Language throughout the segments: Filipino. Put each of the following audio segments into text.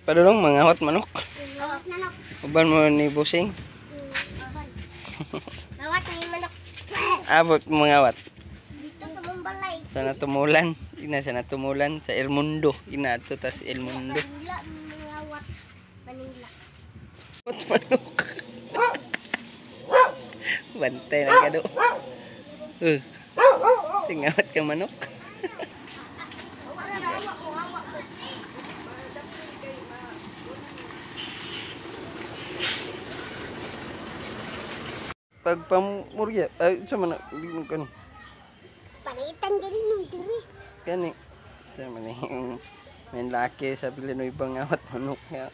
Padulong mangawat manok. Awat manok. Uban mo ni busing. Awat ni manok. Abot mangawat. Dito sa Mumbalay. Sana tumulan. Ina sana tumulan sa El Mundo. Ina to tas El Mundo. Manila, mangawat. Manila. Awat manok. Bantay na kado. Singawat ka manok. Pag pamurya, ay sa mana di mo kan. Palitan diri nung diri. Kani sa man yung may laki sa Pilipino ibang awat manok ya.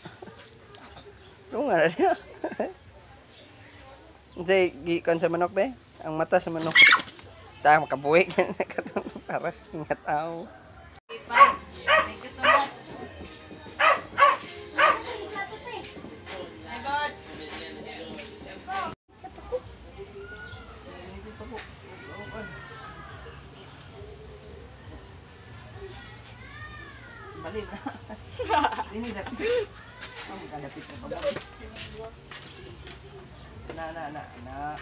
Lunga dia. Say gikan sa manok be, ang mata sa manok. Ta makabuhi paras nga tao. Thank you so much. Balik na. Ini dapat. Kamu kan dapat apa balik. Nah.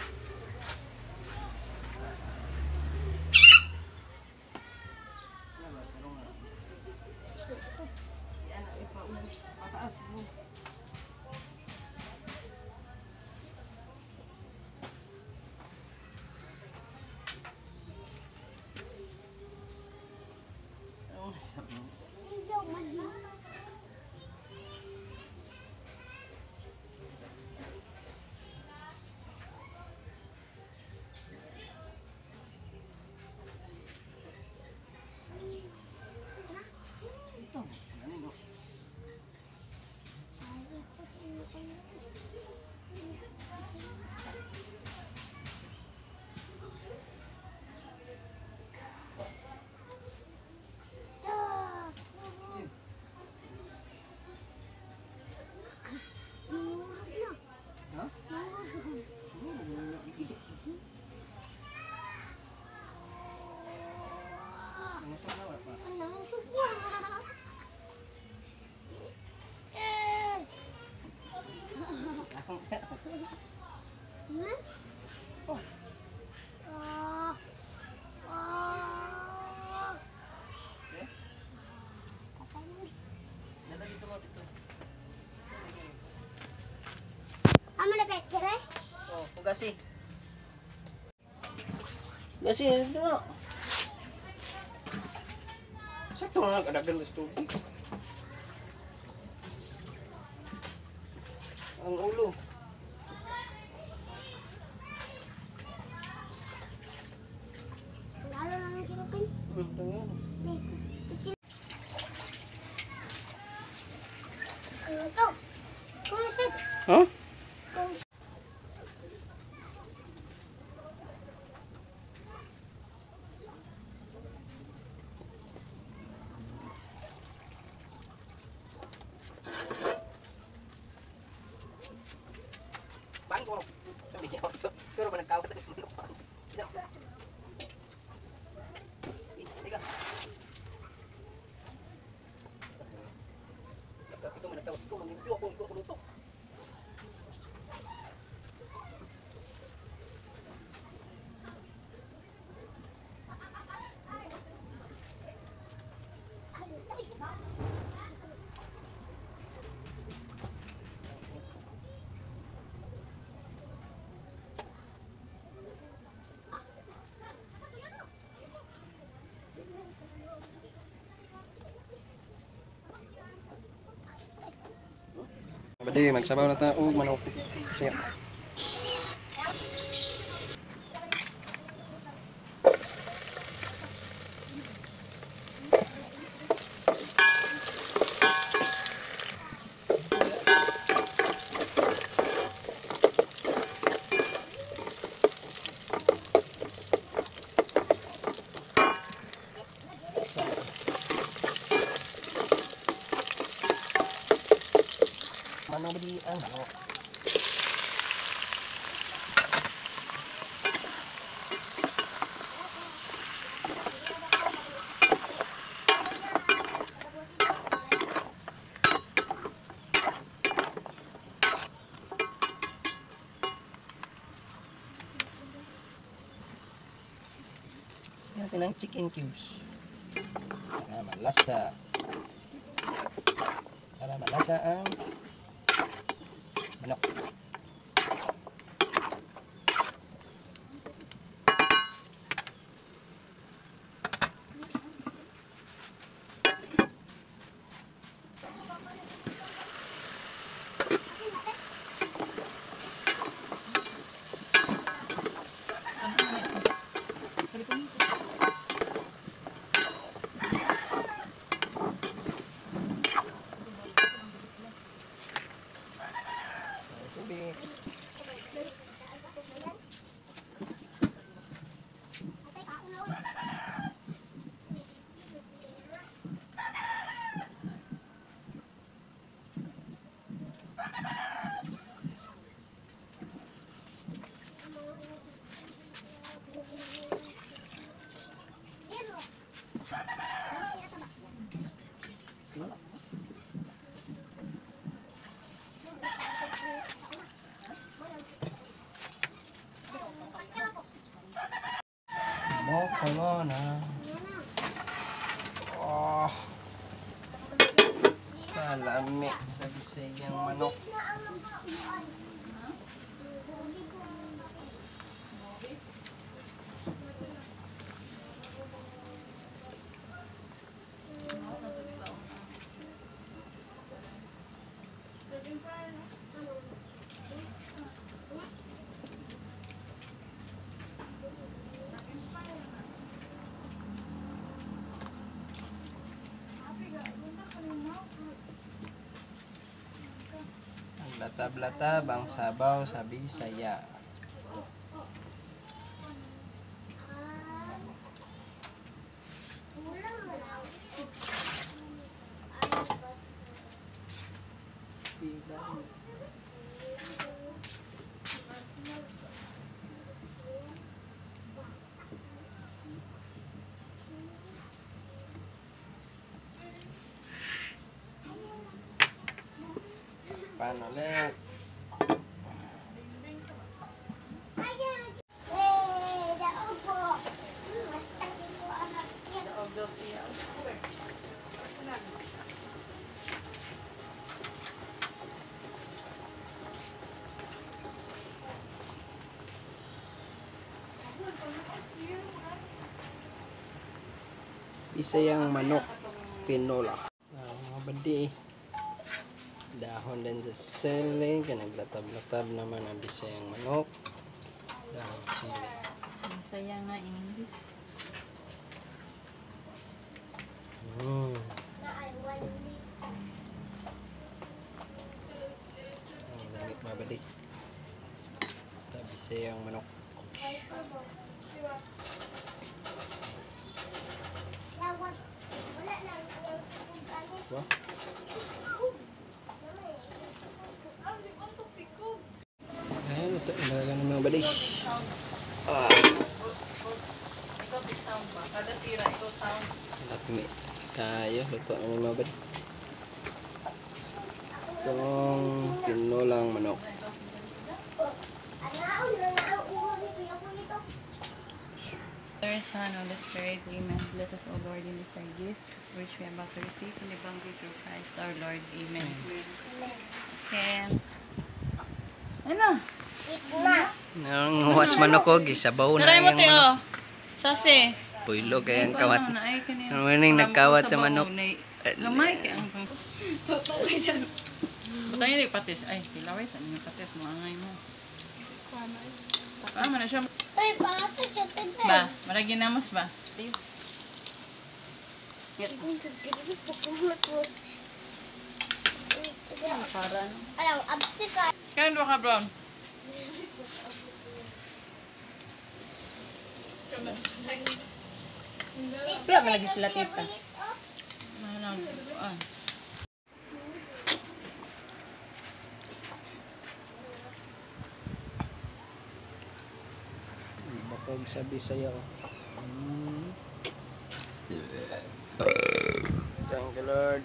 Iyo man. Amo na pekere? Oh, pugasi. Gasi na. Sakto na kadaghan sa tubig. Ang ulo. Lalo na ng sirupin. Tingnan. Ano to? Kumasid. Huh? Bangko. Sabi niya, pero ba nagkawat ka sa manok? Tiga. Ito man nagkawat ko, manipyo ako ko luto. Badi magsabaw na ta og manok. Siya. Manok di ano. natin ng chicken cubes. Para malasa. Para malasa ang manok. Tubig. Moko na. Oh. Kalami sa bisayang manok. Latab-latab ang sabaw sa Bisaya. Paano ulit? Bisayang manok tinola. Mga bandi. Dahon din sa sili, naglatab-latab naman ang bisayang manok. Dahon sili. Masaya nga English. Ang lamig mga bandi. Sa bisayang manok. Diba? Ayan, ito. Ilaga ng mga bali. Ikaw big sound ba? Kada tira, ikaw sound. Lakmi. Tayo. Luto ng mga bali. Itong tinolang manok. Third Son, Holy Spirit, Amen. Bless us, O Lord, in this thy gift, which we are about to receive from the bounty through Christ our Lord. Amen. Hems. Ano? Nang huwas manok ko, gisabaw na Taray mo, yung Teo. manok. Sase. Puilo kaya ang Ay, kawat. ano, ay, kanina. Ano maning nagkawat sa manok? Lamay kaya ang totoo kayo dyan. Butang yun, patis. Ay, tilaway, saan yung patis mo? Angay mo. Ah, mana siya. Ay, pato siya, tipe. Ba, maragi namos ba? Alam, absi ka. Kailan doon ka, Brown? Wala ba lagi sila tita? Ah. Bakog sa Bisaya. Thank you, Lord.